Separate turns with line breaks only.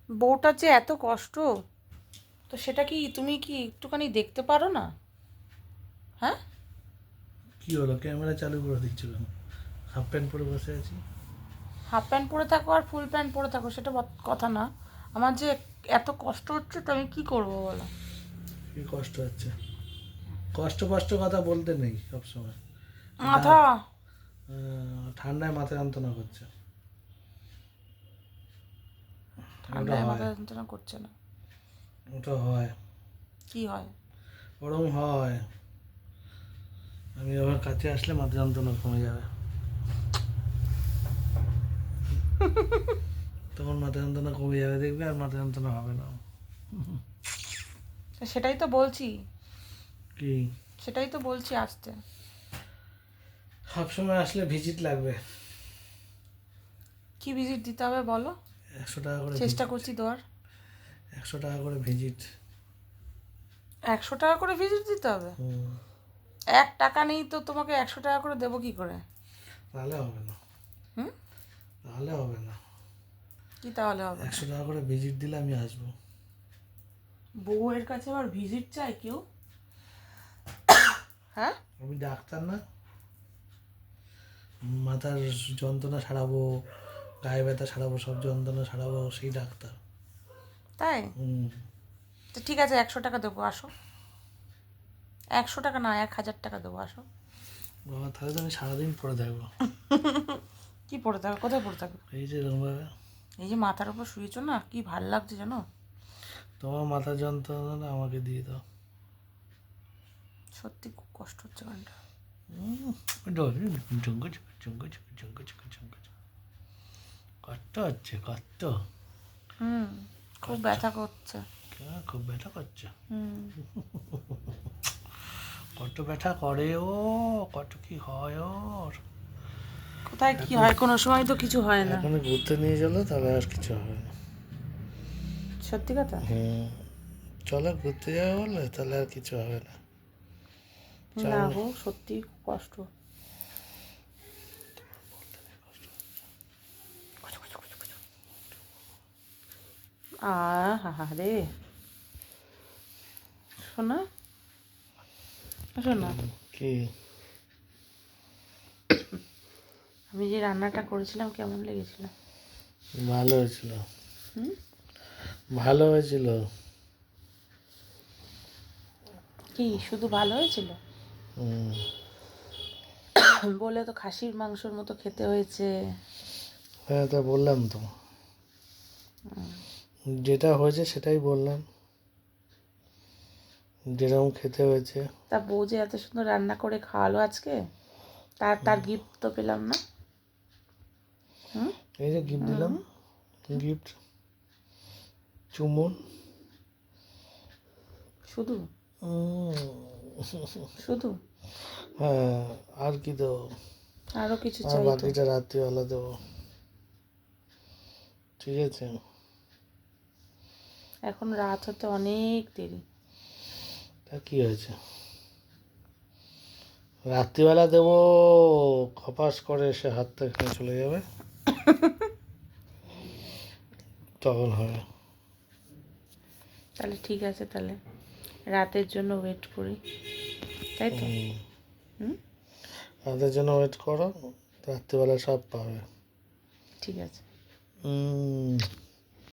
বউটার যে এত কষ্ট, তো সেটা কি তুমি কি একটুখানি দেখতে পারো না? হ্যাঁ,
কি হলো, ক্যামেরা চালু করে দিচ্ছ কেন? হাফ প্যান্ট পরে বসে আছি।
হাফ প্যান্ট পরে থাকো আর ফুল প্যান্ট পরে থাকো, সেটা কথা না। আমার যে এত কষ্ট হচ্ছে, তো আমি কি করবো বলো?
কি কষ্ট হচ্ছে? কষ্ট কষ্ট কথা বলতে নেই সবসময়।
মাথা,
ঠান্ডায় মাথা যন্ত্রণা করছে। ওটা
ঠান্ডায়
হয়,
মাথা যন্ত্রণা করছে না?
ওটা হয়,
কি হয়?
ওরম হয়। আমি আবার কাছে আসলে মাথা যন্ত্রণা কমে যাবে, তখন মাথা যন্ত্রণা কমে যাবে, দেখবে আর মাথা যন্ত্রণা হবে না।
তো সেটাই তো বলছি,
কি?
সেটাই তো বলছি আসতে।
সবসময় আসলে ভিজিট লাগবে।
কি ভিজিট দিতে হবে বলো?
100 টাকা করে
চেষ্টা
ভিজিট।
করছি দেওয়ার।
100 টাকা করে ভিজিট।
100 টাকা করে ভিজিট দিতে হবে?
হুম।
1 টাকা নেই তো তোমাকে 100 টাকা করে দেবো কি করে?
তাহলে হবে না,
হুম?
তাহলে হবে না।
কি তাহলে হবে না?
100 টাকা করে ভিজিট দিলে আমি আসবো।
বউয়ের কাছে আবার ভিজিট চাই কেউ? হ্যাঁ,
আমি ডাক্তার না, মাথার যন্ত্রণা সারাবো, গায়ে ব্যথা সারাবো, সব যন্ত্রণা সারাবো, সেই ডাক্তার।
তাই?
হুম।
তো ঠিক আছে, 100 টাকা দেবো, আসো। 100 টাকা না, 1000 টাকা দেবো, আসো।
বাবা, তাহলে তো আমি সারাদিন পরে থাকবো।
কি পড়ে থাকো? কোথায় পড়ে থাকো?
এই যে এরকমভাবে।
এই যে মাথার উপর শুয়েছো না, কি ভাল লাগছে জানো?
তোমার মাথার যন্ত্রণা আমাকে দিয়ে দাও।
সত্যি খুব কষ্ট হচ্ছে গানটা।
কষ্ট হচ্ছে, কষ্ট।
হুম, খুব
কষ্ট।
ব্যথা করছে।
খুব ব্যথা করছে।
হুম।
কত ব্যথা করে ও, কত কি হয় ওর।
কোথায় কি
এখন
হয়, কোনো সময় তো কিছু হয় না।
এখন ঘুরতে নিয়ে গেলো, তাহলে আর কিছু হবে না।
সত্যি কথা।
হুম। চলো ঘুরতে যাবে বললে, তাহলে আর কিছু হবে না।
না
চলো না।
গো, সত্যি খুব কষ্ট। হা হা রে, শোনা, শোনা,
কি?
আমি যে রান্নাটা করেছিলাম কেমন লেগেছিল?
ভালো হয়েছিল,
হুম?
ভালো হয়েছিল।
কি শুধু ভালো হয়েছিল?
হুম।
বলে তো খাসির মাংসর মতো খেতে হয়েছে।
হ্যাঁ, তা বললাম তো, যেটা হয়েছে সেটাই বললাম, যেরকম খেতে হয়েছে।
তা বউ যে এত সুন্দর রান্না করে খাওয়ালো আজকে, তার তার গিফট তো পেলাম না। হুম?
এই যে গিফট দিলাম, গিফট চুমুন।
শুধু?
উম,
শুধু?
হ্যাঁ, আর কি দেবো?
আরও কিছু
আর
চাই তো।
বাকিটা রাত্রিবেলা দেবো, ঠিক আছে?
এখন রাত হতে অনেক দেরি।
তা কি হয়েছে, রাত্রিবেলা দেবো। খপাস করে এসে হাতটা এখানে চলে যাবে, তখন হবে।
তাহলে ঠিক আছে, তাহলে রাতের জন্য ওয়েট করি, তাই তো?
হুম।
হুম,
রাতের জন্য ওয়েট করো, রাত্রিবেলা সব পাবে।
ঠিক আছে।